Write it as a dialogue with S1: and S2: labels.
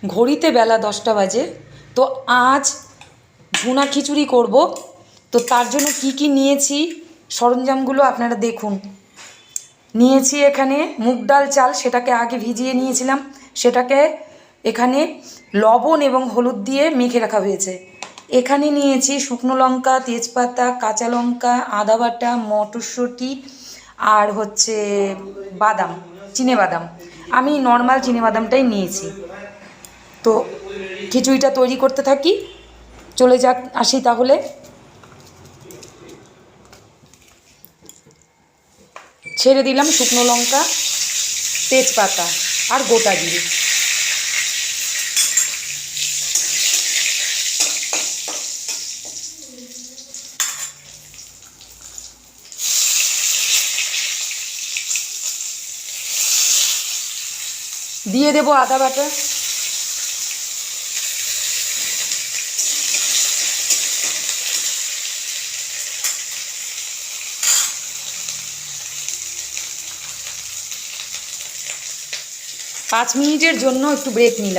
S1: ঘড়িতে বেলা 10টা বাজে। তো আজ ভুনা খিচুড়ি করব। তো তার জন্য কি কি নিয়েছি সরঞ্জামগুলো আপনারা দেখুন। নিয়েছি এখানে মুগ ডাল চাল, সেটাকে আগে ভিজিয়ে নিয়েছিলাম, সেটাকে এখানে লবণ এবং হলুদ দিয়ে মেখে রাখা হয়েছে। এখানে নিয়েছি শুকনো লঙ্কা, তেজপাতা, কাঁচা লঙ্কা, আদা বাটা, মটরশুঁটি আর হচ্ছে বাদাম, চিনেবাদাম। আমি নর্মাল চিনেবাদামটাই নিয়েছি। তো খিচুড়িটা তৈরি করতে থাকি, চলে যাক, আসি তাহলে। ছেড়ে দিলাম শুকনো লঙ্কা, তেজপাতা আর গোটা জিরে। দিয়ে দেবো আদা বাটা, পাঁচ মিনিটের জন্য একটু ব্রেক নিলাম।